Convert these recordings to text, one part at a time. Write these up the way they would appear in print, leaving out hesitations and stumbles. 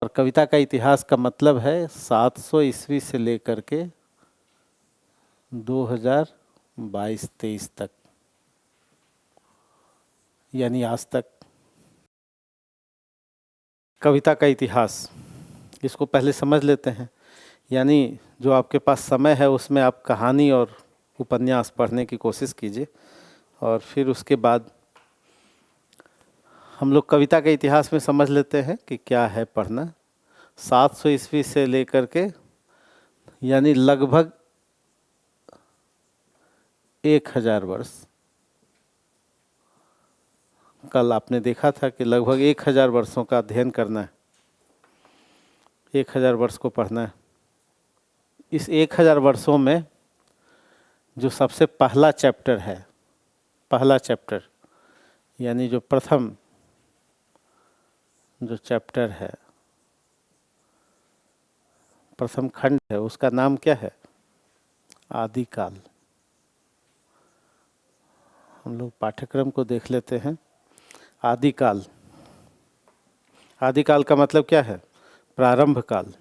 और कविता का इतिहास का मतलब है 700 ईस्वी से लेकर के 2022-23 तक, यानी आज तक। कविता का इतिहास, इसको पहले समझ लेते हैं। यानी जो आपके पास समय है उसमें आप कहानी और उपन्यास पढ़ने की कोशिश कीजिए, और फिर उसके बाद हम लोग कविता के इतिहास में समझ लेते हैं कि क्या है पढ़ना। 700 ईस्वी से लेकर के यानी लगभग 1000 वर्ष। कल आपने देखा था कि लगभग 1000 वर्षों का अध्ययन करना है, 1000 वर्ष को पढ़ना है। इस 1000 वर्षों में जो सबसे पहला चैप्टर है, पहला चैप्टर यानी जो प्रथम जो चैप्टर है, प्रथम खंड है, उसका नाम क्या है? आदिकाल। हम लोग पाठ्यक्रम को देख लेते हैं। आदिकाल, आदिकाल का मतलब क्या है? प्रारंभ काल,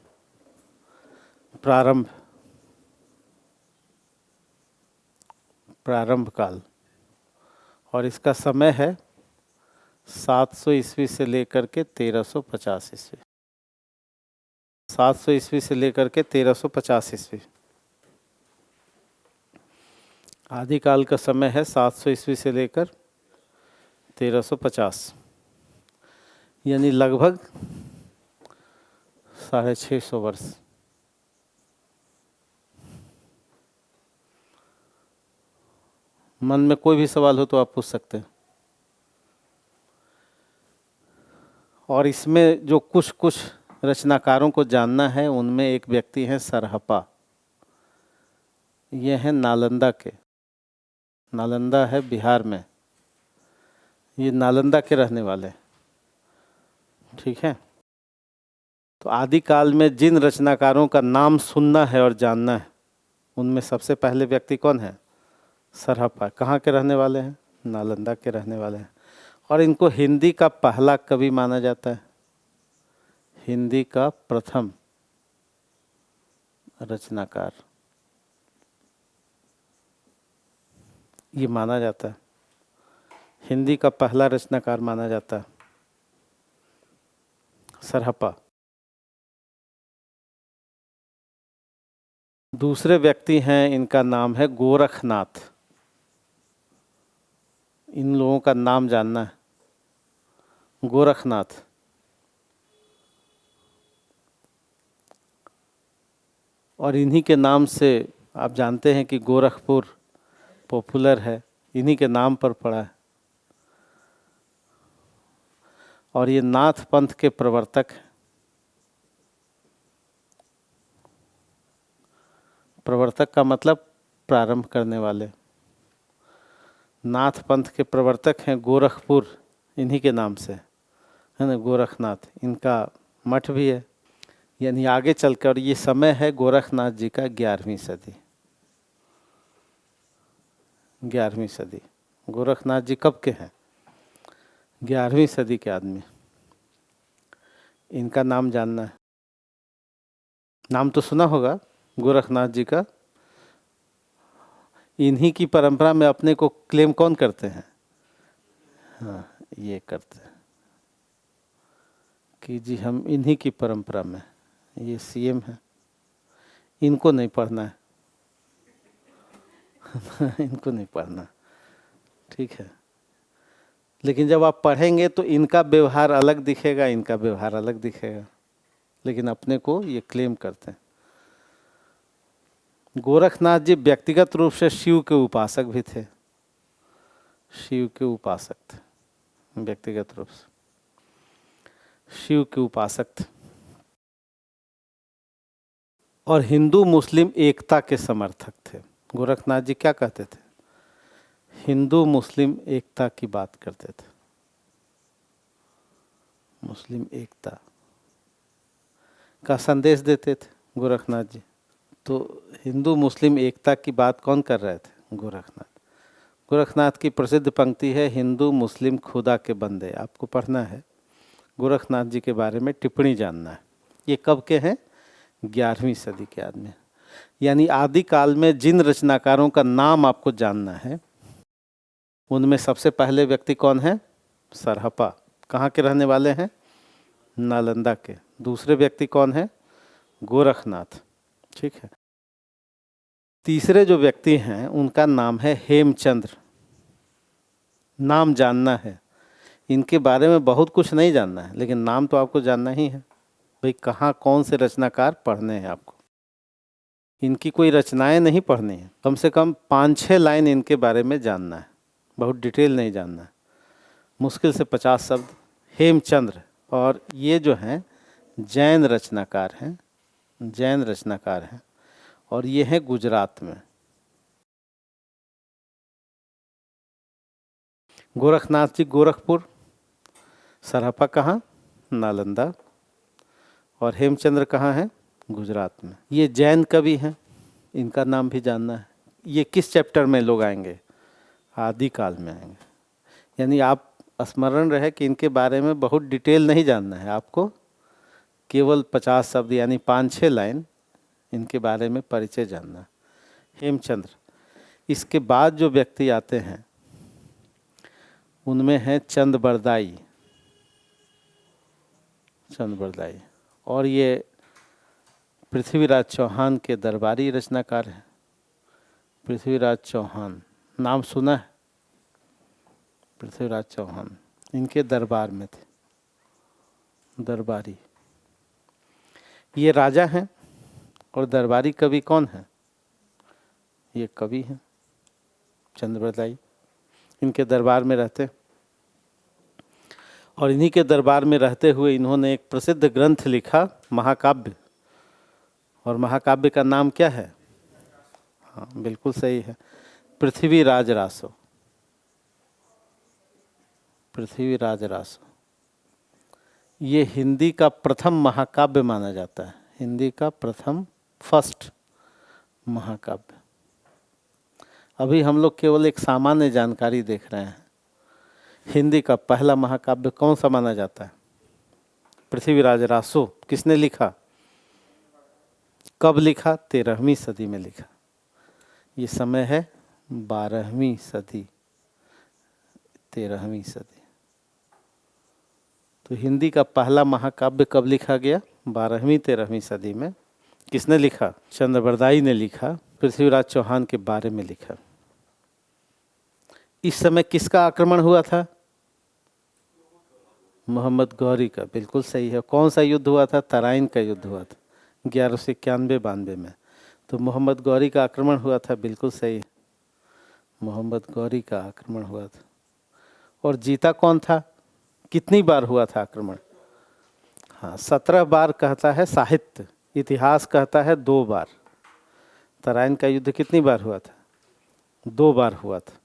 प्रारंभ, प्रारंभ काल। और इसका समय है 700 ईस्वी से लेकर के 1350 ईस्वी। 700 ईस्वी से लेकर के 1350 ईस्वी। आदिकाल का समय है 700 ईस्वी से लेकर 1350, यानी लगभग 650 वर्ष। मन में कोई भी सवाल हो तो आप पूछ सकते हैं। और इसमें जो कुछ कुछ रचनाकारों को जानना है, उनमें एक व्यक्ति हैं सरहपा। ये हैं नालंदा के, नालंदा है बिहार में, ये नालंदा के रहने वाले, ठीक है। तो आदिकाल में जिन रचनाकारों का नाम सुनना है और जानना है, उनमें सबसे पहले व्यक्ति कौन है? सरहपा। कहाँ के रहने वाले हैं? नालंदा के रहने वाले हैं। और इनको हिंदी का पहला कवि माना जाता है, हिंदी का प्रथम रचनाकार ये माना जाता है, हिंदी का पहला रचनाकार माना जाता है सरहपा। दूसरे व्यक्ति हैं, इनका नाम है गोरखनाथ। इन लोगों का नाम जानना है, गोरखनाथ। और इन्हीं के नाम से आप जानते हैं कि गोरखपुर पॉपुलर है, इन्हीं के नाम पर पड़ा है। और ये नाथ पंथ के प्रवर्तक हैं। प्रवर्तक का मतलब प्रारंभ करने वाले। नाथ पंथ के प्रवर्तक हैं गोरखपुर, इन्हीं के नाम से है ना, गोरखनाथ। इनका मठ भी है। यानी आगे चलकर ये समय है गोरखनाथ जी का 11वीं सदी, 11वीं सदी। गोरखनाथ जी कब के हैं? 11वीं सदी के आदमी। इनका नाम जानना है। नाम तो सुना होगा गोरखनाथ जी का। इन्हीं की परंपरा में अपने को क्लेम कौन करते हैं? हाँ, ये करते हैं कि जी हम इन्हीं की परंपरा में, ये सीएम है, इनको नहीं पढ़ना है इनको नहीं पढ़ना, ठीक है। लेकिन जब आप पढ़ेंगे तो इनका व्यवहार अलग दिखेगा, इनका व्यवहार अलग दिखेगा, लेकिन अपने को ये क्लेम करते हैं। गोरखनाथ जी व्यक्तिगत रूप से शिव के उपासक भी थे, शिव के उपासक थे, व्यक्तिगत रूप से शिव के उपासक थे। और हिंदू मुस्लिम एकता के समर्थक थे। गोरखनाथ जी क्या कहते थे? हिंदू मुस्लिम एकता की बात करते थे, मुस्लिम एकता का संदेश देते थे गोरखनाथ जी। तो हिंदू मुस्लिम एकता की बात कौन कर रहे थे? गोरखनाथ। गोरखनाथ की प्रसिद्ध पंक्ति है, हिंदू मुस्लिम खुदा के बंदे। आपको पढ़ना है, गोरखनाथ जी के बारे में टिप्पणी जानना है। ये कब के हैं? 11वीं सदी के आदमी। यानी आदिकाल में जिन रचनाकारों का नाम आपको जानना है उनमें सबसे पहले व्यक्ति कौन है? सरहपा। कहाँ के रहने वाले हैं? नालंदा के। दूसरे व्यक्ति कौन है? गोरखनाथ। ठीक है। तीसरे जो व्यक्ति हैं उनका नाम है हेमचंद्र। नाम जानना है, इनके बारे में बहुत कुछ नहीं जानना है, लेकिन नाम तो आपको जानना ही है। भाई कहाँ कौन से रचनाकार पढ़ने हैं आपको, इनकी कोई रचनाएं नहीं पढ़नी है, कम से कम 5-6 लाइन इनके बारे में जानना है, बहुत डिटेल नहीं जानना है, मुश्किल से 50 शब्द। हेमचंद्र, और ये जो हैं जैन रचनाकार हैं, जैन रचनाकार हैं, और ये हैं गुजरात में। गोरखनाथ जी गोरखपुर, सरहपा कहाँ? नालंदा, और हेमचंद्र कहाँ हैं? गुजरात में। ये जैन कवि हैं, इनका नाम भी जानना है। ये किस चैप्टर में लोग आएंगे? आदिकाल में आएंगे। यानी आप स्मरण रहे कि इनके बारे में बहुत डिटेल नहीं जानना है आपको, केवल 50 शब्द यानी 5-6 लाइन इनके बारे में परिचय जानना। हेमचंद्र। इसके बाद जो व्यक्ति आते हैं उनमें हैं चंदबरदाई, चंदबरदाई, और ये पृथ्वीराज चौहान के दरबारी रचनाकार हैं। पृथ्वीराज चौहान नाम सुना है? पृथ्वीराज चौहान इनके दरबार में थे, दरबारी। ये राजा हैं और दरबारी कवि कौन है? ये कवि हैं चंदबरदाई, इनके दरबार में रहते, और इन्हीं के दरबार में रहते हुए इन्होंने एक प्रसिद्ध ग्रंथ लिखा, महाकाव्य। और महाकाव्य का नाम क्या है? हाँ बिल्कुल सही है, पृथ्वीराज रासो। पृथ्वीराज रासो ये हिंदी का प्रथम महाकाव्य माना जाता है, हिंदी का प्रथम, फर्स्ट महाकाव्य। अभी हम लोग केवल एक सामान्य जानकारी देख रहे हैं। हिंदी का पहला महाकाव्य कौन सा माना जाता है? पृथ्वीराज रासो। किसने लिखा? कब लिखा? 13वीं सदी में लिखा। ये समय है 12वीं सदी, 13वीं सदी। तो हिंदी का पहला महाकाव्य कब लिखा गया? 12वीं 13वीं सदी में। किसने लिखा? चंदबरदाई ने लिखा, पृथ्वीराज चौहान के बारे में लिखा। इस समय किसका आक्रमण हुआ था? मोहम्मद गौरी का। बिल्कुल सही है। कौन सा युद्ध हुआ था? तराइन का युद्ध हुआ था 1191-92 में। तो मोहम्मद गौरी का आक्रमण हुआ था, बिल्कुल सही, मोहम्मद गौरी का आक्रमण हुआ था। और जीता कौन था? कितनी बार हुआ था आक्रमण? हाँ 17 बार कहता है साहित्य, इतिहास कहता है 2 बार। तराइन का युद्ध कितनी बार हुआ था? 2 बार हुआ था,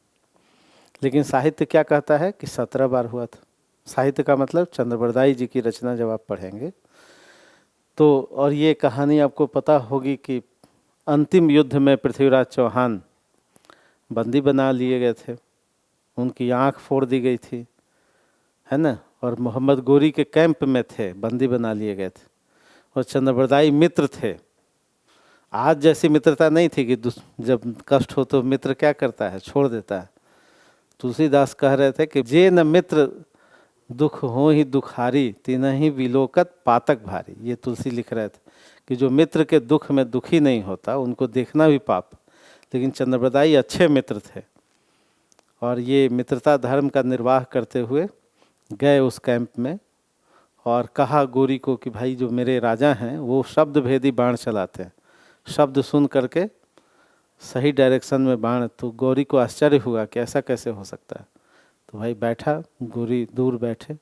लेकिन साहित्य क्या कहता है कि 17 बार हुआ था। साहित्य का मतलब चंदबरदाई जी की रचना जब आप पढ़ेंगे तो, और ये कहानी आपको पता होगी कि अंतिम युद्ध में पृथ्वीराज चौहान बंदी बना लिए गए थे, उनकी आंख फोड़ दी गई थी, है ना, और मोहम्मद गौरी के कैंप में थे, बंदी बना लिए गए थे, और चंदबरदाई मित्र थे। आज जैसी मित्रता नहीं थी कि जब कष्ट हो तो मित्र क्या करता है? छोड़ देता है। तुलसीदास कह रहे थे कि जे न मित्र दुख हो ही दुखारी, तिनहि विलोकत पातक भारी। ये तुलसी लिख रहे थे कि जो मित्र के दुख में दुखी नहीं होता उनको देखना भी पाप। लेकिन चंदबरदाई अच्छे मित्र थे, और ये मित्रता धर्म का निर्वाह करते हुए गए उस कैंप में, और कहा गौरी को कि भाई जो मेरे राजा हैं वो शब्द भेदी बाण चलाते हैं, शब्द सुन करके सही डायरेक्शन में बाण। तो गौरी को आश्चर्य हुआ कि ऐसा कैसे हो सकता है। तो भाई बैठा, गौरी दूर बैठे,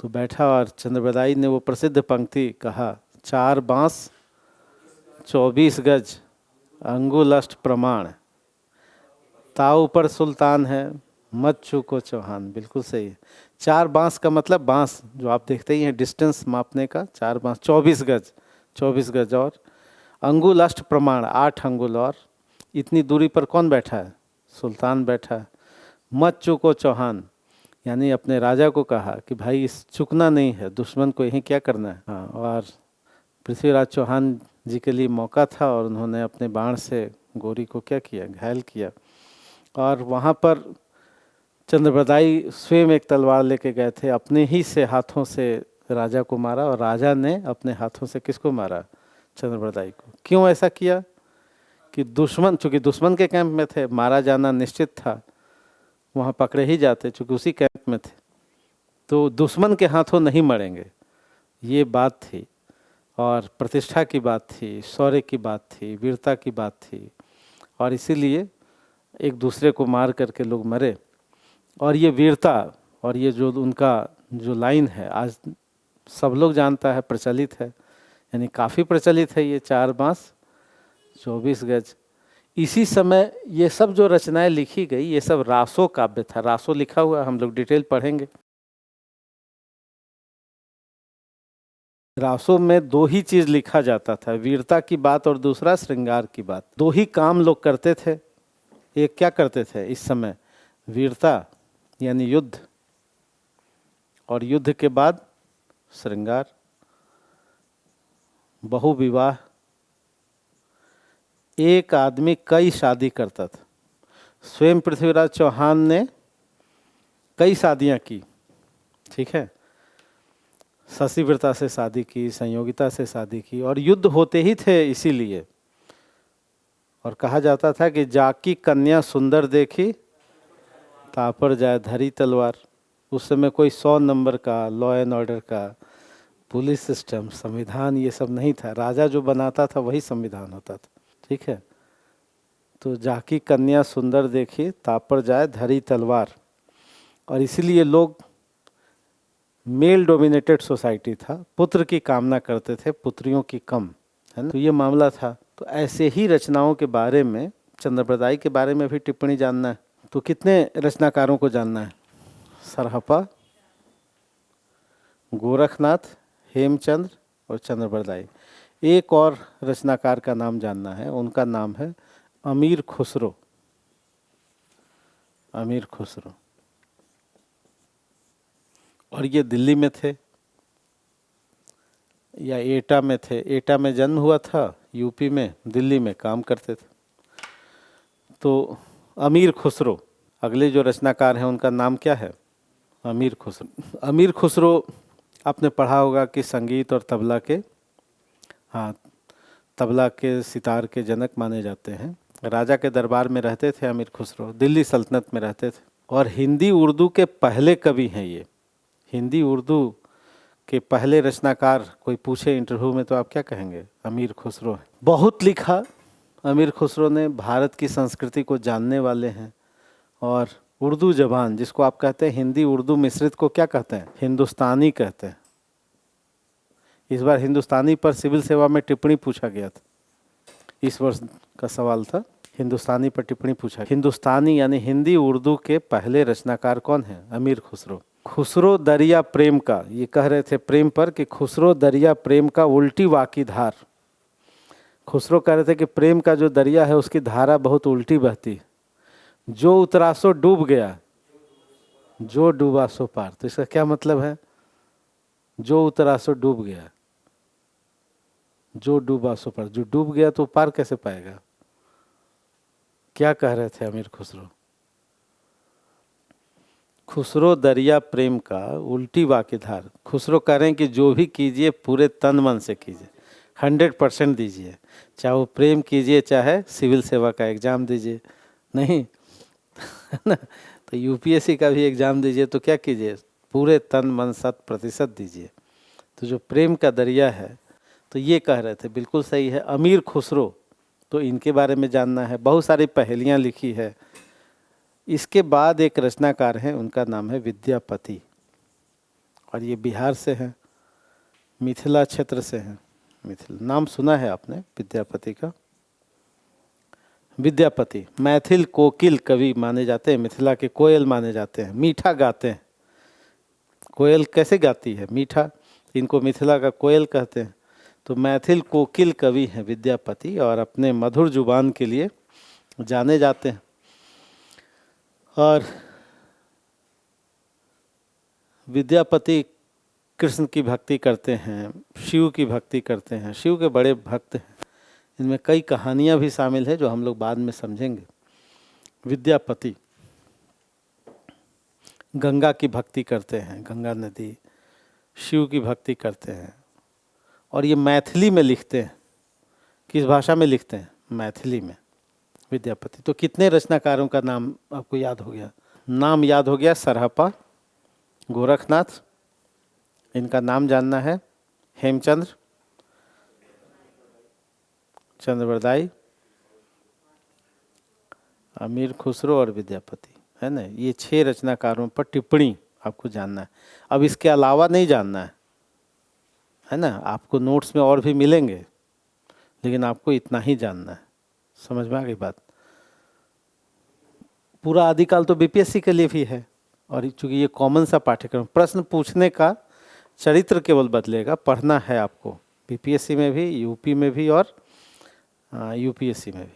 तो बैठा और चंदबरदाई ने वो प्रसिद्ध पंक्ति कहा, 4 बांस 24 गज अंगुलष्ट प्रमाण, ताऊ पर सुल्तान है मत चूको चौहान। बिल्कुल सही है। 4 बांस का मतलब बांस जो आप देखते ही हैं डिस्टेंस मापने का, 4 बांस 24 गज, 24 गज, और अंगुलष्ट प्रमाण 8 अंगुल, और इतनी दूरी पर कौन बैठा है? सुल्तान बैठा है। मत चूको चौहान, यानी अपने राजा को कहा कि भाई इस चुकना नहीं है, दुश्मन को यहीं क्या करना है। हाँ, और पृथ्वीराज चौहान जी के लिए मौका था और उन्होंने अपने बाण से गौरी को क्या किया, घायल किया। और वहाँ पर चंद्रप्रदाई स्वयं एक तलवार लेके गए थे, अपने ही से हाथों से राजा को मारा और राजा ने अपने हाथों से किसको मारा, चंद्रप्रदाई को। क्यों ऐसा किया कि दुश्मन, चूँकि दुश्मन के कैंप में थे, मारा जाना निश्चित था, वहाँ पकड़े ही जाते चूँकि उसी कैंप में थे, तो दुश्मन के हाथों नहीं मरेंगे, ये बात थी। और प्रतिष्ठा की बात थी, शौर्य की बात थी, वीरता की बात थी, और इसीलिए एक दूसरे को मार करके लोग मरे। और ये वीरता और ये जो उनका जो लाइन है आज सब लोग जानता है, प्रचलित है, यानी काफ़ी प्रचलित है, ये 4 बांस 24 गज। इसी समय ये सब जो रचनाएं लिखी गई ये सब रासो काव्य था। रासो लिखा हुआ, हम लोग डिटेल पढ़ेंगे। रासो में 2 ही चीज़ लिखा जाता था, वीरता की बात और दूसरा श्रृंगार की बात। 2 ही काम लोग करते थे। एक क्या करते थे इस समय, वीरता यानी युद्ध, और युद्ध के बाद श्रृंगार, बहुविवाह। एक आदमी कई शादी करता था। स्वयं पृथ्वीराज चौहान ने कई शादियां की, ठीक है, शशिव्रता से शादी की, संयोगिता से शादी की, और युद्ध होते ही थे इसीलिए। और कहा जाता था कि जाकी कन्या सुंदर देखी तापर जाए धरी तलवार। उस समय कोई 100 नंबर का लॉ एंड ऑर्डर का पुलिस सिस्टम, संविधान ये सब नहीं था। राजा जो बनाता था वही संविधान होता था, ठीक है। तो जाकी कन्या सुंदर देखी तापर जाए धरी तलवार, और इसीलिए लोग, मेल डोमिनेटेड सोसाइटी था, पुत्र की कामना करते थे, पुत्रियों की कम, है ना। तो ये मामला था। तो ऐसे ही रचनाओं के बारे में, चंद्रप्रदाई के बारे में भी टिप्पणी जानना है तो कितने रचनाकारों को जानना है, सरहपा, गोरखनाथ, हेमचंद्र और चंद्रप्रदाई। एक और रचनाकार का नाम जानना है, उनका नाम है अमीर खुसरो। अमीर खुसरो, और ये दिल्ली में थे या एटा में थे। एटा में जन्म हुआ था, यूपी में, दिल्ली में काम करते थे। तो अमीर खुसरो, अगले जो रचनाकार हैं उनका नाम क्या है, अमीर खुसरो। अमीर खुसरो आपने पढ़ा होगा कि संगीत और तबला के, हाँ, तबला के सितार के जनक माने जाते हैं। राजा के दरबार में रहते थे अमीर खुसरो, दिल्ली सल्तनत में रहते थे, और हिंदी उर्दू के पहले कवि हैं ये। हिंदी उर्दू के पहले रचनाकार कोई पूछे इंटरव्यू में तो आप क्या कहेंगे, अमीर खुसरो है। बहुत लिखा अमीर खुसरो ने, भारत की संस्कृति को जानने वाले हैं। और उर्दू जबान जिसको आप कहते हैं, हिंदी उर्दू मिश्रित को क्या कहते हैं, हिंदुस्तानी कहते हैं। इस बार हिंदुस्तानी पर सिविल सेवा में टिप्पणी पूछा गया था, इस वर्ष का सवाल था, हिंदुस्तानी पर टिप्पणी पूछा। हिंदुस्तानी यानी हिंदी उर्दू के पहले रचनाकार कौन है, अमीर खुसरो। खुसरो दरिया प्रेम का, ये कह रहे थे प्रेम पर कि खुसरो दरिया प्रेम का उल्टी वाकी धार। खुसरो कह रहे थे कि प्रेम का जो दरिया है उसकी धारा बहुत उल्टी बहती, जो उतरा सो डूब गया, जो डूबा सो पार। तो इसका क्या मतलब है, जो उतरा सो डूब गया, जो डूबा सो पार। जो डूब गया तो पार कैसे पाएगा, क्या कह रहे थे अमीर खुसरो। खुसरो दरिया प्रेम का उल्टी वाकी धार। खुसरो कह रहे हैं कि जो भी कीजिए पूरे तन मन से कीजिए, 100% दीजिए, चाहे वो प्रेम कीजिए चाहे सिविल सेवा का एग्ज़ाम दीजिए, नहीं है ना। तो यूपीएससी का भी एग्ज़ाम दीजिए तो क्या कीजिए, पूरे तन मन 100% दीजिए। तो जो प्रेम का दरिया है, तो ये कह रहे थे, बिल्कुल सही है। अमीर खुसरो, तो इनके बारे में जानना है, बहुत सारी पहेलियाँ लिखी है। इसके बाद एक रचनाकार हैं, उनका नाम है विद्यापति, और ये बिहार से हैं, मिथिला क्षेत्र से हैं। मिथिला नाम सुना है आपने विद्यापति का। विद्यापति मैथिल कोकिल कवि माने जाते हैं, मिथिला के कोयल माने जाते हैं, मीठा गाते हैं। कोयल कैसे गाती है, मीठा, इनको मिथिला का कोयल कहते हैं। तो मैथिल कोकिल कवि हैं विद्यापति, और अपने मधुर जुबान के लिए जाने जाते हैं। और विद्यापति कृष्ण की भक्ति करते हैं, शिव की भक्ति करते हैं, शिव के बड़े भक्त हैं। इनमें कई कहानियाँ भी शामिल है जो हम लोग बाद में समझेंगे। विद्यापति गंगा की भक्ति करते हैं, गंगा नदी, शिव की भक्ति करते हैं, और ये मैथिली में लिखते हैं। किस भाषा में लिखते हैं? मैथिली में, विद्यापति। तो कितने रचनाकारों का नाम आपको याद हो गया? नाम याद हो गया, सरहपा, गोरखनाथ, इनका नाम जानना है, हेमचंद्र, चंद्रवरदाई, अमीर खुसरो और विद्यापति, है ना। ये 6 रचनाकारों पर टिप्पणी आपको जानना है। अब इसके अलावा नहीं जानना है ना। आपको नोट्स में और भी मिलेंगे, लेकिन आपको इतना ही जानना है। समझ में आ गई बात? पूरा आदिकाल तो बीपीएससी के लिए भी है, और चूंकि ये कॉमन सा पाठ्यक्रम, प्रश्न पूछने का चरित्र केवल बदलेगा, पढ़ना है आपको बीपीएससी में भी, यूपी में भी और यूपीएससी में भी।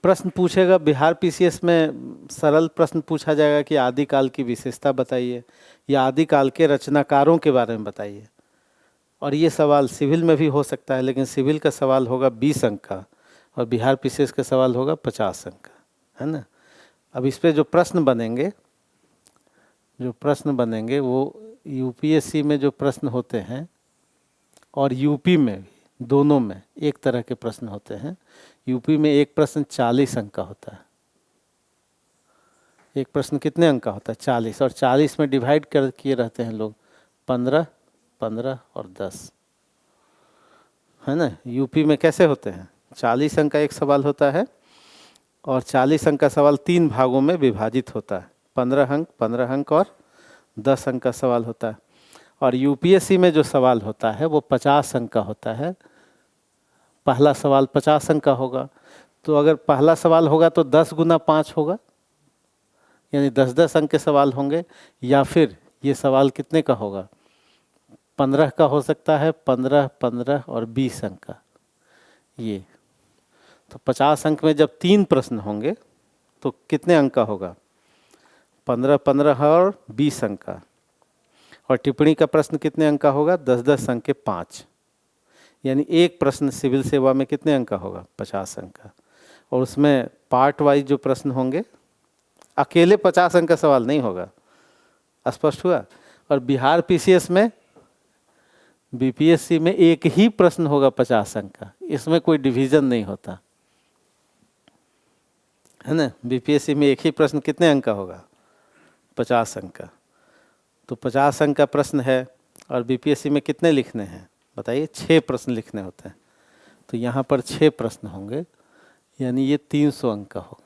प्रश्न पूछेगा बिहार पीसीएस में, सरल प्रश्न पूछा जाएगा कि आदिकाल की विशेषता बताइए, या आदिकाल के रचनाकारों के बारे में बताइए। और ये सवाल सिविल में भी हो सकता है, लेकिन सिविल का सवाल होगा 20 अंक का, और बिहार पीसीएस का सवाल होगा 50 अंक का, है ना। अब इस पे जो प्रश्न बनेंगे वो यूपीएससी में जो प्रश्न होते हैं और यूपी में भी, दोनों में एक तरह के प्रश्न होते हैं। यूपी में एक प्रश्न 40 अंक का होता है। एक प्रश्न कितने अंक का होता है? 40, और 40 में डिवाइड कर किए रहते हैं लोग, 15, 15 और 10, है ना। यूपी में कैसे होते हैं? 40 अंक का एक सवाल होता है, और 40 अंक का सवाल 3 भागों में विभाजित होता है। 15 अंक और 10 अंक का सवाल होता है। और यूपीएससी में जो सवाल होता है वो 50 अंक का होता है। पहला सवाल 50 अंक का होगा, तो अगर पहला सवाल होगा तो 10 गुना 5 होगा, यानी 10-10 अंक के सवाल होंगे। या फिर ये सवाल कितने का होगा? 15 का हो सकता है, 15, 15 और 20 अंक का। ये तो 50 अंक में जब 3 प्रश्न होंगे तो कितने अंक का होगा? 15, 15 और 20 अंक का। और टिप्पणी का प्रश्न कितने अंक का होगा? 10-10 अंक के 5, यानी एक प्रश्न सिविल सेवा में कितने अंक का होगा? 50 अंक का। और उसमें पार्ट वाइज जो प्रश्न होंगे, अकेले 50 अंक का सवाल नहीं होगा। स्पष्ट हुआ? और बिहार पीसीएस में, बीपीएससी में एक ही प्रश्न होगा 50 अंक का, इसमें कोई डिवीजन नहीं होता, है ना। बीपीएससी में एक ही प्रश्न कितने अंक का होगा? 50 अंक का। तो 50 अंक का प्रश्न है, और बीपीएससी में कितने लिखने हैं बताइए? 6 प्रश्न लिखने होते हैं। तो यहाँ पर 6 प्रश्न होंगे, यानी ये 300 अंक का होगा।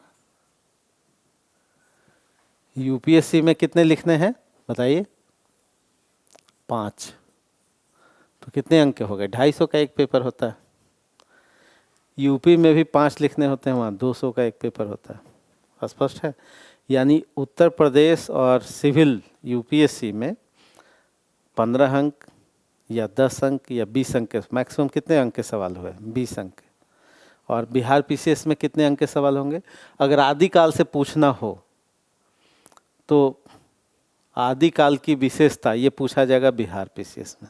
यूपीएससी में कितने लिखने हैं बताइए? 5। तो कितने अंक के हो गए? 250 का एक पेपर होता है। यूपी में भी 5 लिखने होते हैं, वहाँ 200 का एक पेपर होता है। स्पष्ट है? यानी उत्तर प्रदेश और सिविल यूपीएससी में 15 अंक या 10 अंक या 20 अंक के, मैक्सिमम कितने अंक के सवाल हुए? 20 अंक के। और बिहार पीसीएस में कितने अंक के सवाल होंगे? अगर आदिकाल से पूछना हो तो आदिकाल की विशेषता ये पूछा जाएगा बिहार पीसीएस में,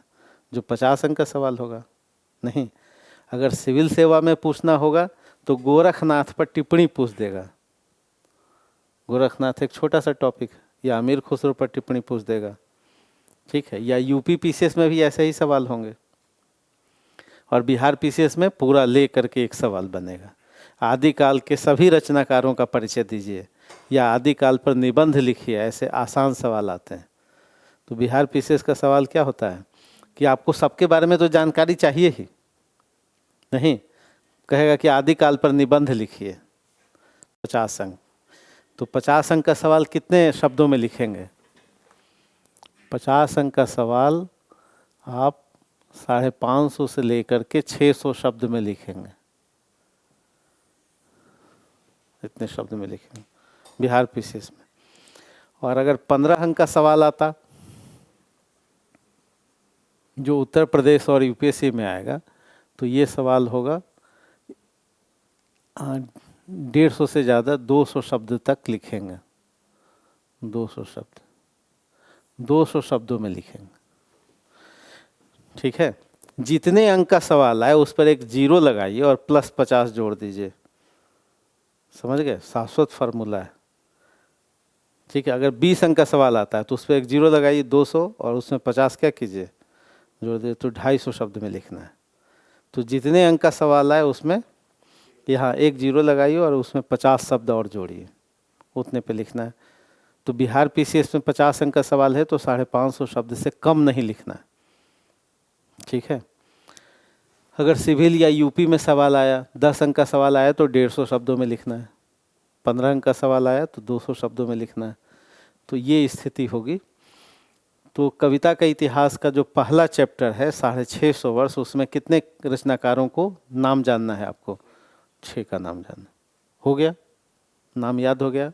जो 50 अंक का सवाल होगा। नहीं, अगर सिविल सेवा में पूछना होगा तो गोरखनाथ पर टिप्पणी पूछ देगा। गोरखनाथ एक छोटा सा टॉपिक, या अमीर खुसरो पर टिप्पणी पूछ देगा, ठीक है। या यूपी पीसीएस में भी ऐसे ही सवाल होंगे, और बिहार पीसीएस में पूरा ले करके एक सवाल बनेगा। आदिकाल के सभी रचनाकारों का परिचय दीजिए, या आदिकाल पर निबंध लिखिए, ऐसे आसान सवाल आते हैं। तो बिहार पीसीएस का सवाल क्या होता है कि आपको सबके बारे में तो जानकारी चाहिए ही नहीं, कहेगा कि आदिकाल पर निबंध लिखिए, 50 अंक। तो 50 अंक का सवाल कितने शब्दों में लिखेंगे? 50 अंक का सवाल आप 550 से लेकर के 600 शब्द में लिखेंगे, इतने शब्द में लिखेंगे बिहार पीसीएस में। और अगर 15 अंक का सवाल आता जो उत्तर प्रदेश और यूपीएससी में आएगा, तो ये सवाल होगा 150 से ज़्यादा 200 शब्द तक लिखेंगे। 200 शब्द, 200 शब्दों में लिखेंगे। ठीक है। जितने अंक का सवाल आए उस पर एक जीरो लगाइए और +50 जोड़ दीजिए। समझ गए, शाश्वत फार्मूला है। ठीक है, अगर 20 अंक का सवाल आता है तो उस पर एक जीरो लगाइए 200 और उसमें 50 क्या कीजिए जोड़ दीजिए, तो 250 शब्द में लिखना है। तो जितने अंक का सवाल आए उसमें यहाँ एक जीरो लगाइए और उसमें 50 शब्द और जोड़िए, उतने पे लिखना है। तो बिहार पीसीएस में 50 अंक का सवाल है तो 550 शब्द से कम नहीं लिखना है। ठीक है। अगर सिविल या यूपी में सवाल आया, 10 अंक का सवाल आया तो 150 शब्दों में लिखना है। 15 अंक का सवाल आया तो 200 शब्दों में लिखना है। तो ये स्थिति होगी। तो कविता का इतिहास का जो पहला चैप्टर है 650 वर्ष, उसमें कितने रचनाकारों को नाम जानना है आपको? 6 का नाम जानना। हो गया? नाम याद हो गया?